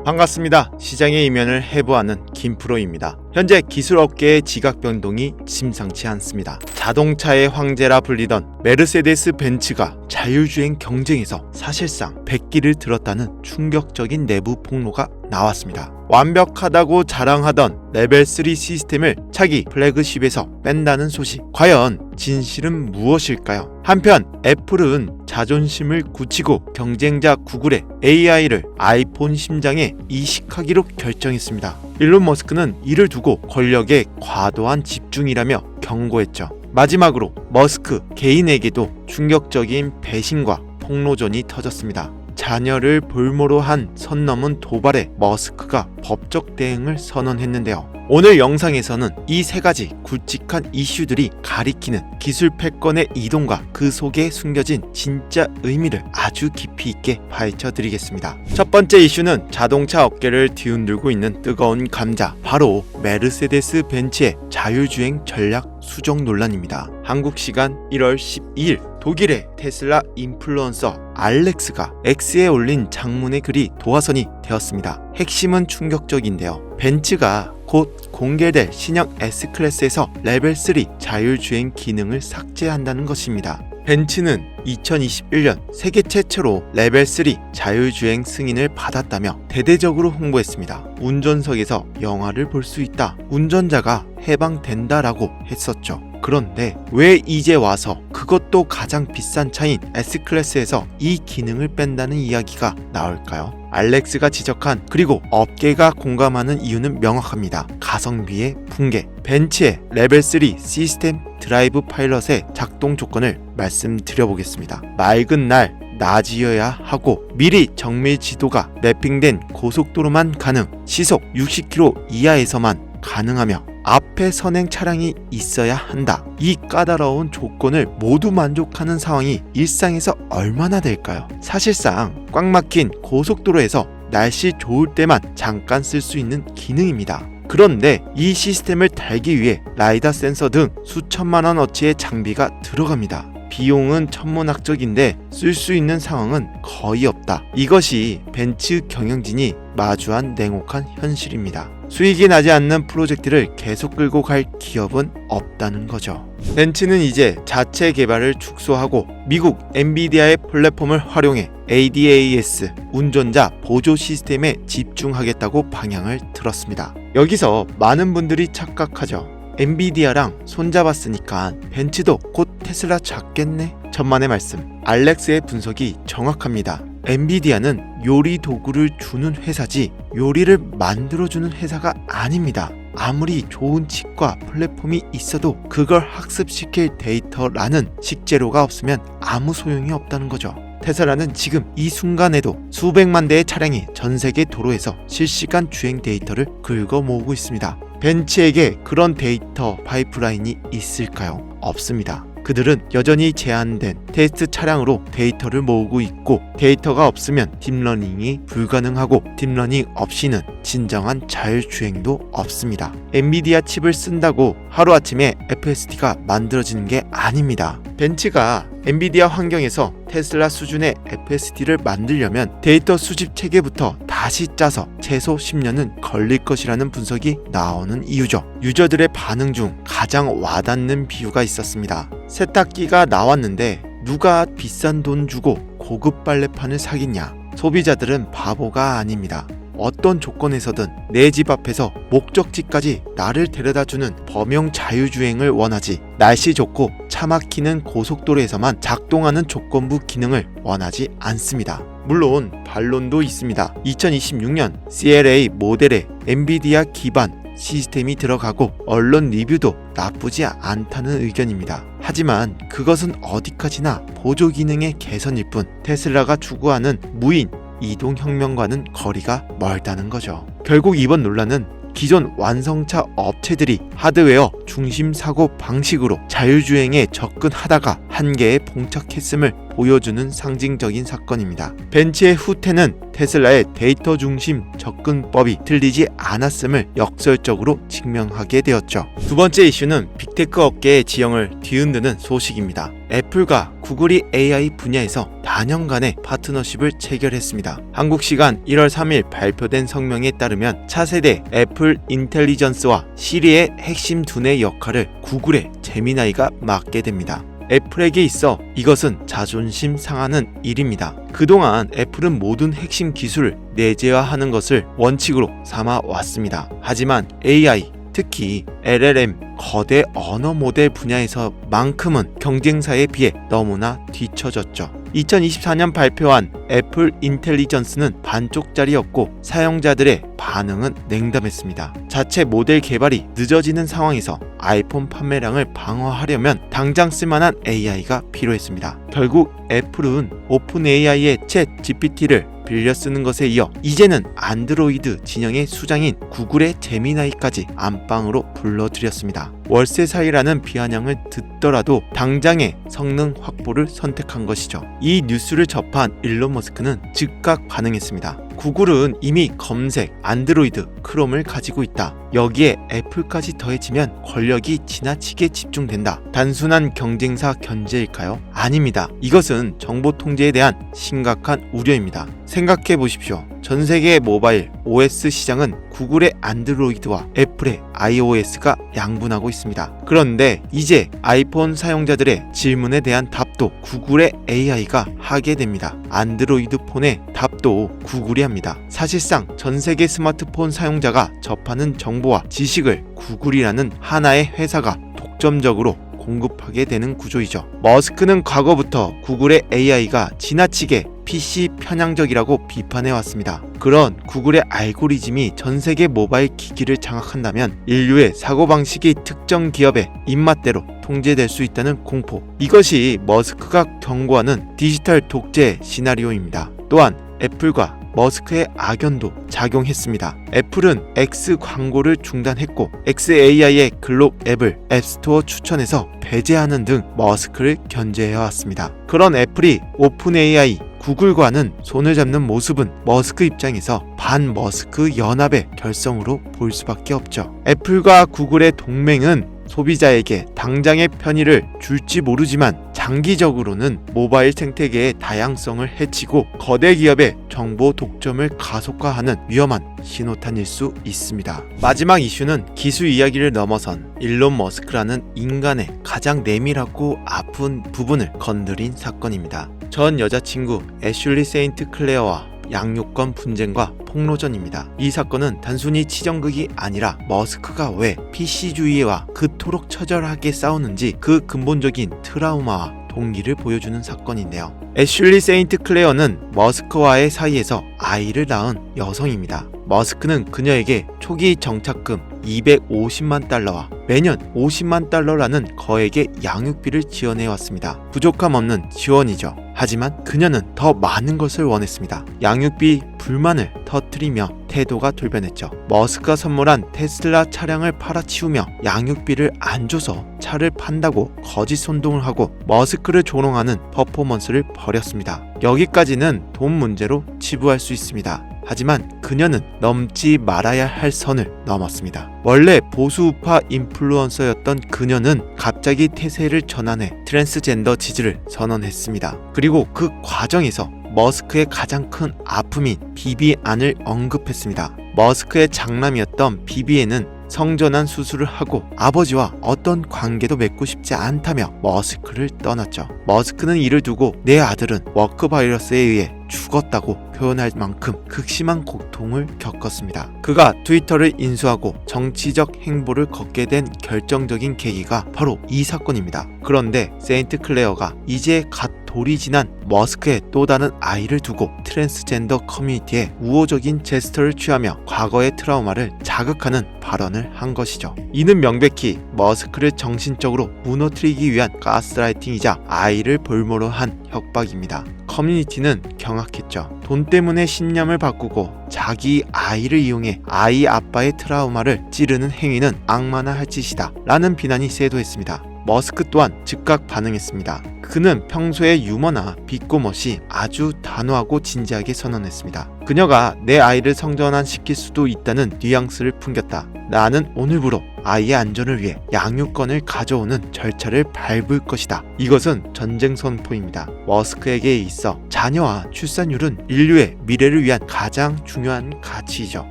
반갑습니다. 시장의 이면을 해부하는 김프로입니다. 현재 기술 업계의 지각 변동이 심상치 않습니다. 자동차의 황제라 불리던 메르세데스 벤츠가 자율주행 경쟁에서 사실상 백기를 들었다는 충격적인 내부 폭로가 나왔습니다. 완벽하다고 자랑하던 레벨3 시스템을 차기 플래그십에서 뺀다는 소식. 과연 진실은 무엇일까요? 한편 애플은 자존심을 굳히고 경쟁자 구글의 AI를 아이폰 심장에 이식하기로 결정했습니다. 일론 머스크는 이를 두고 권력에 과도한 집중이라며 경고했죠. 마지막으로 머스크 개인에게도 충격적인 배신과 폭로전이 터졌습니다. 자녀를 볼모로 한 선 넘은 도발에 머스크가 법적 대응을 선언했는데요. 오늘 영상에서는 이 세 가지 굵직한 이슈들이 가리키는 기술 패권의 이동과 그 속에 숨겨진 진짜 의미를 아주 깊이 있게 파헤쳐 드리겠습니다. 첫 번째 이슈는 자동차 업계를 뒤흔들고 있는 뜨거운 감자, 바로 메르세데스 벤츠의 자율주행 전략 수정 논란입니다. 한국 시간 1월 12일 독일의 테슬라 인플루언서 알렉스가 X에 올린 장문의 글이 도화선이 되었습니다. 핵심은 충격적인데요. 벤츠가 곧 공개될 신형 S클래스에서 레벨3 자율주행 기능을 삭제한다는 것입니다. 벤츠는 2021년 세계 최초로 레벨3 자율주행 승인을 받았다며 대대적으로 홍보했습니다. 운전석에서 영화를 볼 수 있다, 운전자가 해방된다라고 했었죠. 그런데 왜 이제 와서 그것도 가장 비싼 차인 S클래스에서 이 기능을 뺀다는 이야기가 나올까요? 알렉스가 지적한, 그리고 업계가 공감하는 이유는 명확합니다. 가성비의 붕괴. 벤츠의 레벨3 시스템 드라이브 파일럿의 작동 조건을 말씀드려보겠습니다. 맑은 날 낮이어야 하고 미리 정밀 지도가 매핑된 고속도로만 가능, 시속 60km 이하에서만 가능하며 앞에 선행 차량이 있어야 한다. 이 까다로운 조건을 모두 만족하는 상황이 일상에서 얼마나 될까요? 사실상 꽉 막힌 고속도로에서 날씨 좋을 때만 잠깐 쓸 수 있는 기능입니다. 그런데 이 시스템을 달기 위해 라이다 센서 등 수천만 원어치의 장비가 들어갑니다. 비용은 천문학적인데 쓸 수 있는 상황은 거의 없다. 이것이 벤츠 경영진이 마주한 냉혹한 현실입니다. 수익이 나지 않는 프로젝트를 계속 끌고 갈 기업은 없다는 거죠. 벤츠는 이제 자체 개발을 축소하고 미국 엔비디아의 플랫폼을 활용해 ADAS 운전자 보조 시스템에 집중하겠다고 방향을 틀었습니다. 여기서 많은 분들이 착각하죠. 엔비디아랑 손잡았으니까 벤츠도 곧 테슬라 잡겠네? 천만의 말씀. 알렉스의 분석이 정확합니다. 엔비디아는 요리 도구를 주는 회사지 요리를 만들어주는 회사가 아닙니다. 아무리 좋은 칩과 플랫폼이 있어도 그걸 학습시킬 데이터라는 식재료가 없으면 아무 소용이 없다는 거죠. 테슬라는 지금 이 순간에도 수백만 대의 차량이 전 세계 도로에서 실시간 주행 데이터를 긁어 모으고 있습니다. 벤츠에게 그런 데이터 파이프라인이 있을까요? 없습니다. 그들은 여전히 제한된 테스트 차량으로 데이터를 모으고 있고, 데이터가 없으면 딥러닝이 불가능하고 딥러닝 없이는 진정한 자율주행도 없습니다. 엔비디아 칩을 쓴다고 하루아침에 FSD가 만들어지는 게 아닙니다. 벤츠가 엔비디아 환경에서 테슬라 수준의 FSD를 만들려면 데이터 수집 체계부터 다시 짜서 최소 10년은 걸릴 것이라는 분석이 나오는 이유죠. 유저들의 반응 중 가장 와닿는 비유가 있었습니다. 세탁기가 나왔는데 누가 비싼 돈 주고 고급 빨래판을 사겠냐? 소비자들은 바보가 아닙니다. 어떤 조건에서든 내 집 앞에서 목적지까지 나를 데려다주는 범용 자율주행을 원하지, 날씨 좋고 차 막히는 고속도로에서만 작동하는 조건부 기능을 원하지 않습니다. 물론 반론도 있습니다. 2026년 CLA 모델에 엔비디아 기반 시스템이 들어가고 언론 리뷰도 나쁘지 않다는 의견입니다. 하지만 그것은 어디까지나 보조 기능의 개선일 뿐 테슬라가 추구하는 무인 이동혁명과는 거리가 멀다는 거죠. 결국 이번 논란은 기존 완성차 업체들이 하드웨어 중심 사고 방식으로 자율주행에 접근하다가 한계에 봉착했음을 보여주는 상징적인 사건입니다. 벤츠의 후퇴는 테슬라의 데이터 중심 접근법이 틀리지 않았음을 역설적으로 증명하게 되었죠. 두 번째 이슈는 빅테크 업계의 지형을 뒤흔드는 소식입니다. 애플과 구글이 AI 분야에서 단연간의 파트너십을 체결했습니다. 한국 시간 1월 3일 발표된 성명에 따르면 차세대 애플 인텔리전스와 시리의 핵심 두뇌 역할을 구글의 제미나이가 맡게 됩니다. 애플에게 있어 이것은 자존심 상하는 일입니다. 그동안 애플은 모든 핵심 기술을 내재화하는 것을 원칙으로 삼아 왔습니다. 하지만 AI, 특히 LLM, 거대 언어 모델 분야에서만큼은 경쟁사에 비해 너무나 뒤처졌죠. 2024년 발표한 애플 인텔리전스는 반쪽짜리였고 사용자들의 반응은 냉담했습니다. 자체 모델 개발이 늦어지는 상황에서 아이폰 판매량을 방어하려면 당장 쓸만한 AI가 필요했습니다. 결국 애플은 오픈 AI의 챗 GPT를 빌려 쓰는 것에 이어 이제는 안드로이드 진영의 수장인 구글의 제미나이까지 안방으로 불러들였습니다. 월세 사이라는 비아냥을 듣더라도 당장의 성능 확보를 선택한 것이죠. 이 뉴스를 접한 일론 머스크는 즉각 반응했습니다. 구글은 이미 검색, 안드로이드, 크롬을 가지고 있다. 여기에 애플까지 더해지면 권력이 지나치게 집중된다. 단순한 경쟁사 견제일까요? 아닙니다. 이것은 정보 통제에 대한 심각한 우려입니다. 생각해 보십시오. 전 세계의 모바일 OS 시장은 구글의 안드로이드와 애플의 iOS가 양분하고 있습니다. 그런데 이제 아이폰 사용자들의 질문에 대한 답도 구글의 AI가 하게 됩니다. 안드로이드 폰의 답도 구글이 합니다. 사실상 전 세계 스마트폰 사용자가 접하는 정보와 지식을 구글이라는 하나의 회사가 독점적으로 공급하게 되는 구조이죠. 머스크는 과거부터 구글의 AI가 지나치게 PC 편향적이라고 비판해왔습니다. 그런 구글의 알고리즘이 전 세계 모바일 기기를 장악한다면 인류의 사고방식이 특정 기업의 입맛대로 통제될 수 있다는 공포. 이것이 머스크가 경고하는 디지털 독재 시나리오입니다. 또한 애플과 머스크의 악연도 작용했습니다. 애플은 X 광고를 중단했고 XAI의 글록 앱을 앱스토어 추천해서 배제하는 등 머스크를 견제해왔습니다. 그런 애플이 오픈 AI, 구글과는 손을 잡는 모습은 머스크 입장에서 반머스크 연합의 결성으로 볼 수밖에 없죠. 애플과 구글의 동맹은 소비자에게 당장의 편의를 줄지 모르지만 장기적으로는 모바일 생태계의 다양성을 해치고 거대 기업의 정보 독점을 가속화하는 위험한 신호탄일 수 있습니다. 마지막 이슈는 기술 이야기를 넘어선 일론 머스크라는 인간의 가장 내밀하고 아픈 부분을 건드린 사건입니다. 전 여자친구 애슐리 세인트 클레어와 양육권 분쟁과 폭로전입니다. 이 사건은 단순히 치정극이 아니라 머스크가 왜 PC주의와 그토록 처절하게 싸우는지 그 근본적인 트라우마와 동기를 보여주는 사건인데요. 애슐리 세인트 클레어는 머스크와의 사이에서 아이를 낳은 여성입니다. 머스크는 그녀에게 초기 정착금 250만 달러와 매년 50만 달러라는 거액의 양육비를 지원해왔습니다. 부족함 없는 지원이죠. 하지만 그녀는 더 많은 것을 원했습니다. 양육비 불만을 터뜨리며 태도가 돌변했죠. 머스크가 선물한 테슬라 차량을 팔아치우며 양육비를 안 줘서 차를 판다고 거짓 선동을 하고 머스크를 조롱하는 퍼포먼스를 벌였습니다. 여기까지는 돈 문제로 치부할 수 있습니다. 하지만 그녀는 넘지 말아야 할 선을 넘었습니다. 원래 보수우파 인플루언서였던 그녀는 갑자기 태세를 전환해 트랜스젠더 지지를 선언했습니다. 그리고 그 과정에서 머스크의 가장 큰 아픔인 비비안을 언급했습니다. 머스크의 장남이었던 비비안은 성전환 수술을 하고 아버지와 어떤 관계도 맺고 싶지 않다며 머스크를 떠났죠. 머스크는 이를 두고 내 아들은 워크 바이러스에 의해 죽었다고 표현할 만큼 극심한 고통을 겪었습니다. 그가 트위터를 인수하고 정치적 행보를 걷게 된 결정적인 계기가 바로 이 사건입니다. 그런데 세인트 클레어가 이제 갓 돌이 지난 머스크의 또 다른 아이를 두고 트랜스젠더 커뮤니티에 우호적인 제스처를 취하며 과거의 트라우마를 자극하는 발언을 한 것이죠. 이는 명백히 머스크를 정신적으로 무너뜨리기 위한 가스라이팅이자 아이를 볼모로 한 협박입니다. 커뮤니티는 경악했죠. 돈 때문에 신념을 바꾸고 자기 아이를 이용해 아이 아빠의 트라우마를 찌르는 행위는 악마나 할 짓이다 라는 비난이 쇄도했습니다. 머스크 또한 즉각 반응했습니다. 그는 평소의 유머나 비꼬 멋이 아주 단호하고 진지하게 선언했습니다. 그녀가 내 아이를 성전환 시킬 수도 있다는 뉘앙스를 풍겼다. 나는 오늘부로 아이의 안전을 위해 양육권을 가져오는 절차를 밟을 것이다. 이것은 전쟁 선포입니다. 머스크에게 있어 자녀와 출산율은 인류의 미래를 위한 가장 중요한 가치이죠.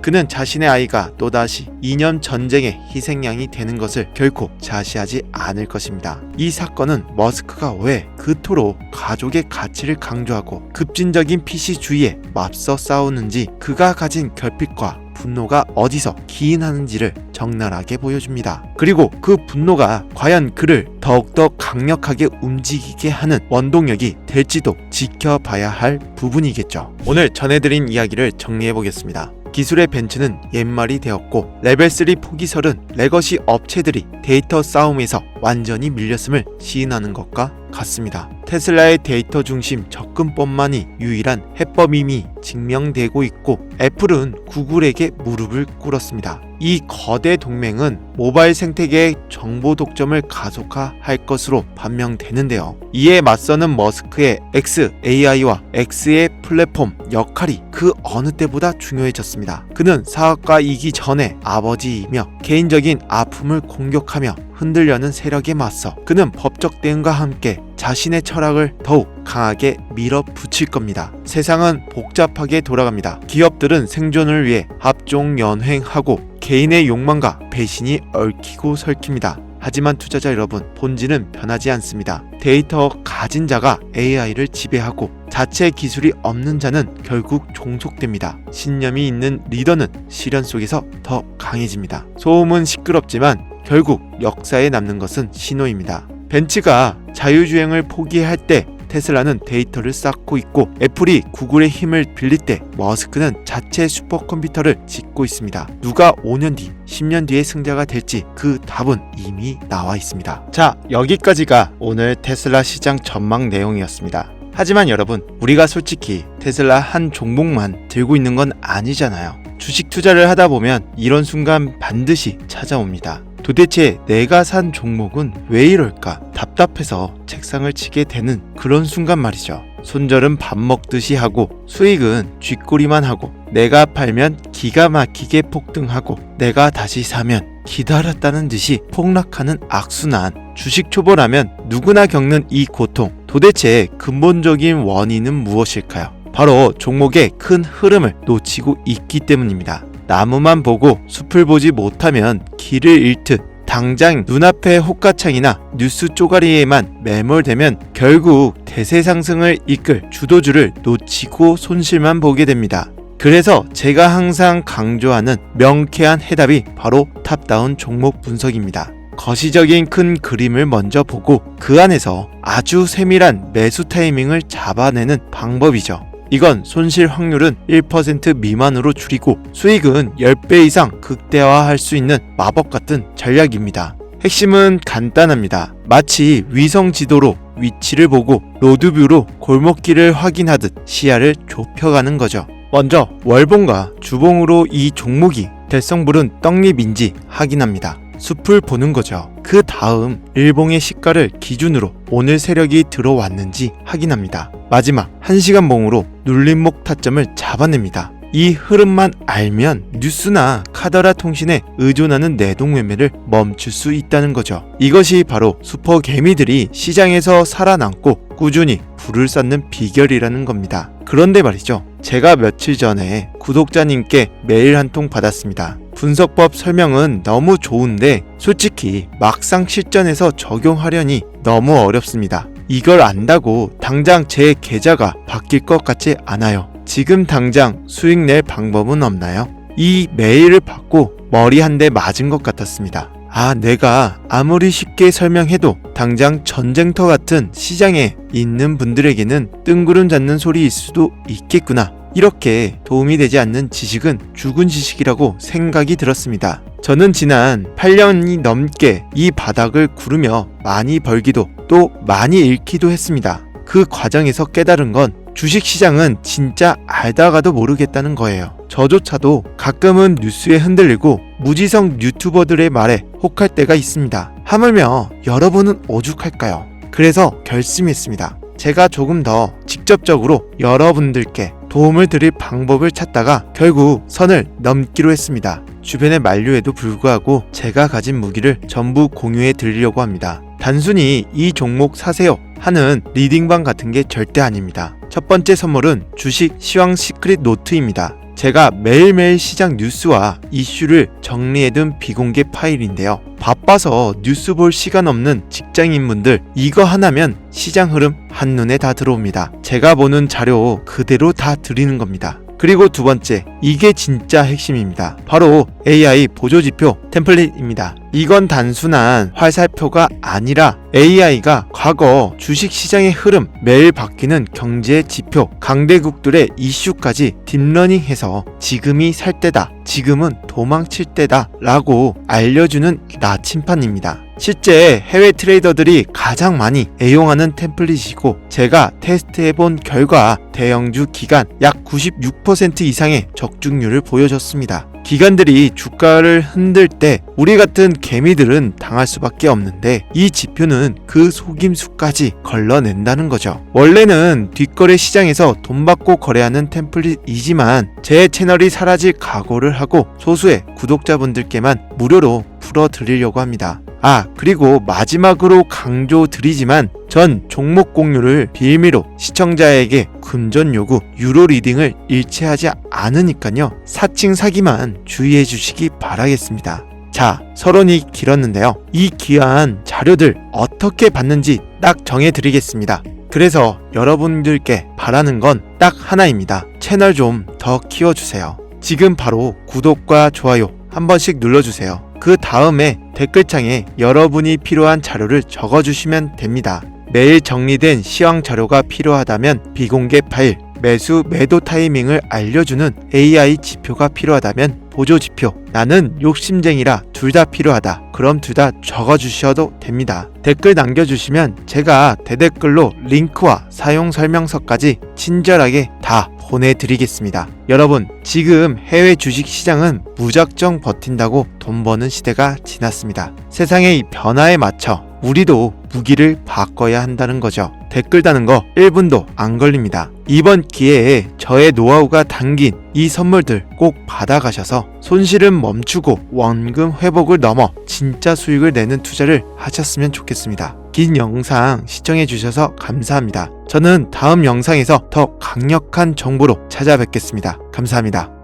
그는 자신의 아이가 또다시 이념 전쟁의 희생양이 되는 것을 결코 자시하지 않을 것입니다. 이 사건은 머스크가 왜 그토록 가족의 가치를 강조하고 급진적인 PC주의에 맞서 싸우는지, 그가 가진 결핍과 분노가 어디서 기인하는지를 적나라하게 보여줍니다. 그리고 그 분노가 과연 그를 더욱더 강력하게 움직이게 하는 원동력이 될지도 지켜봐야 할 부분이겠죠. 오늘 전해드린 이야기를 정리해보겠습니다. 기술의 벤츠는 옛말이 되었고, 레벨3 포기설은 레거시 업체들이 데이터 싸움에서 완전히 밀렸음을 시인하는 것과 같습니다. 테슬라의 데이터 중심 접근법만이 유일한 해법임이 증명되고 있고, 애플은 구글에게 무릎을 꿇었습니다. 이 거대 동맹은 모바일 생태계의 정보 독점을 가속화할 것으로 판명되는데요. 이에 맞서는 머스크의 XAI와 X의 플랫폼 역할이 그 어느 때보다 중요해졌습니다. 그는 사업가이기 전에 아버지이며 개인적인 아픔을 공격하며 흔들려는 세력에 맞서 그는 법적 대응과 함께 자신의 철학을 더욱 강하게 밀어붙일 겁니다. 세상은 복잡하게 돌아갑니다. 기업들은 생존을 위해 합종연횡하고 개인의 욕망과 배신이 얽히고 설킵니다. 하지만 투자자 여러분, 본질은 변하지 않습니다. 데이터 가진 자가 AI를 지배하고 자체 기술이 없는 자는 결국 종속됩니다. 신념이 있는 리더는 시련 속에서 더 강해집니다. 소음은 시끄럽지만 결국 역사에 남는 것은 신호입니다. 벤츠가 자유주행을 포기할 때 테슬라는 데이터를 쌓고 있고, 애플이 구글의 힘을 빌릴 때 머스크는 자체 슈퍼컴퓨터를 짓고 있습니다. 누가 5년 뒤, 10년 뒤의 승자가 될지 그 답은 이미 나와 있습니다. 자, 여기까지가 오늘 테슬라 시장 전망 내용이었습니다. 하지만 여러분, 우리가 솔직히 테슬라 한 종목만 들고 있는 건 아니잖아요. 주식 투자를 하다 보면 이런 순간 반드시 찾아옵니다. 도대체 내가 산 종목은 왜 이럴까? 답답해서 책상을 치게 되는 그런 순간 말이죠. 손절은 밥 먹듯이 하고, 수익은 쥐꼬리만 하고, 내가 팔면 기가 막히게 폭등하고, 내가 다시 사면 기다렸다는 듯이 폭락하는 악순환. 주식 초보라면 누구나 겪는 이 고통, 도대체 근본적인 원인은 무엇일까요? 바로 종목의 큰 흐름을 놓치고 있기 때문입니다. 나무만 보고 숲을 보지 못하면 길을 잃듯 당장 눈앞의 호가창이나 뉴스 쪼가리에만 매몰되면 결국 대세 상승을 이끌 주도주를 놓치고 손실만 보게 됩니다. 그래서 제가 항상 강조하는 명쾌한 해답이 바로 탑다운 종목 분석입니다. 거시적인 큰 그림을 먼저 보고 그 안에서 아주 세밀한 매수 타이밍을 잡아내는 방법이죠. 이건 손실 확률은 1% 미만으로 줄이고 수익은 10배 이상 극대화할 수 있는 마법 같은 전략입니다. 핵심은 간단합니다. 마치 위성 지도로 위치를 보고 로드뷰로 골목길을 확인하듯 시야를 좁혀가는 거죠. 먼저 월봉과 주봉으로 이 종목이 대성불은 떡잎인지 확인합니다. 숲을 보는 거죠. 그 다음 일봉의 시가를 기준으로 오늘 세력이 들어왔는지 확인합니다. 마지막 1시간 봉으로 눌림목 타점을 잡아냅니다. 이 흐름만 알면 뉴스나 카더라 통신에 의존하는 내동매매를 멈출 수 있다는 거죠. 이것이 바로 슈퍼 개미들이 시장에서 살아남고 꾸준히 불을 쌓는 비결이라는 겁니다. 그런데 말이죠. 제가 며칠 전에 구독자님께 메일 한 통 받았습니다. 분석법 설명은 너무 좋은데 솔직히 막상 실전에서 적용하려니 너무 어렵습니다. 이걸 안다고 당장 제 계좌가 바뀔 것 같지 않아요. 지금 당장 수익 낼 방법은 없나요? 이 메일을 받고 머리 한 대 맞은 것 같았습니다. 내가 아무리 쉽게 설명해도 당장 전쟁터 같은 시장에 있는 분들에게는 뜬구름 잡는 소리일 수도 있겠구나. 이렇게 도움이 되지 않는 지식은 죽은 지식이라고 생각이 들었습니다. 저는 지난 8년이 넘게 이 바닥을 구르며 많이 벌기도 또 많이 잃기도 했습니다. 그 과정에서 깨달은 건 주식시장은 진짜 알다가도 모르겠다는 거예요. 저조차도 가끔은 뉴스에 흔들리고 무지성 유튜버들의 말에 혹할 때가 있습니다. 하물며 여러분은 오죽할까요? 그래서 결심했습니다. 제가 조금 더 직접적으로 여러분들께 도움을 드릴 방법을 찾다가 결국 선을 넘기로 했습니다. 주변의 만류에도 불구하고 제가 가진 무기를 전부 공유해 드리려고 합니다. 단순히 이 종목 사세요 하는 리딩방 같은 게 절대 아닙니다. 첫 번째 선물은 주식 시황 시크릿 노트입니다. 제가 매일매일 시장 뉴스와 이슈를 정리해둔 비공개 파일인데요. 바빠서 뉴스 볼 시간 없는 직장인분들 이거 하나면 시장 흐름 한눈에 다 들어옵니다. 제가 보는 자료 그대로 다 드리는 겁니다. 그리고 두 번째, 이게 진짜 핵심입니다. 바로 AI 보조지표 템플릿입니다. 이건 단순한 화살표가 아니라 AI가 과거 주식시장의 흐름, 매일 바뀌는 경제 지표, 강대국들의 이슈까지 딥러닝해서 지금이 살 때다, 지금은 도망칠 때다 라고 알려주는 나침판입니다. 실제 해외 트레이더들이 가장 많이 애용하는 템플릿이고 제가 테스트해본 결과 대형주 기간 약 96% 이상의 적중률을 보여줬습니다. 기관들이 주가를 흔들 때 우리 같은 개미들은 당할 수밖에 없는데 이 지표는 그 속임수까지 걸러낸다는 거죠. 원래는 뒷거래 시장에서 돈 받고 거래하는 템플릿이지만 제 채널이 사라질 각오를 하고 소수의 구독자분들께만 무료로 풀어드리려고 합니다. 그리고 마지막으로 강조드리지만 전 종목 공유를 빌미로 시청자에게 금전 요구, 유로 리딩을 일체하지 않으니까요. 사칭 사기만 주의해 주시기 바라겠습니다. 자, 서론이 길었는데요. 이 귀한 자료들 어떻게 받는지 딱 정해드리겠습니다. 그래서 여러분들께 바라는 건 딱 하나입니다. 채널 좀 더 키워주세요. 지금 바로 구독과 좋아요 한 번씩 눌러주세요. 그 다음에 댓글창에 여러분이 필요한 자료를 적어주시면 됩니다. 매일 정리된 시황 자료가 필요하다면 비공개 파일, 매수 매도 타이밍을 알려주는 AI 지표가 필요하다면 보조 지표, 나는 욕심쟁이라 둘 다 필요하다. 그럼 둘 다 적어주셔도 됩니다. 댓글 남겨주시면 제가 대댓글로 링크와 사용 설명서까지 친절하게 다 보내드리겠습니다. 여러분, 지금 해외 주식 시장은 무작정 버틴다고 돈 버는 시대가 지났습니다. 세상의 이 변화에 맞춰 우리도 무기를 바꿔야 한다는 거죠. 댓글 다는 거 1분도 안 걸립니다. 이번 기회에 저의 노하우가 담긴 이 선물들 꼭 받아가셔서 손실은 멈추고 원금 회복을 넘어 진짜 수익을 내는 투자를 하셨으면 좋겠습니다. 긴 영상 시청해주셔서 감사합니다. 저는 다음 영상에서 더 강력한 정보로 찾아뵙겠습니다. 감사합니다.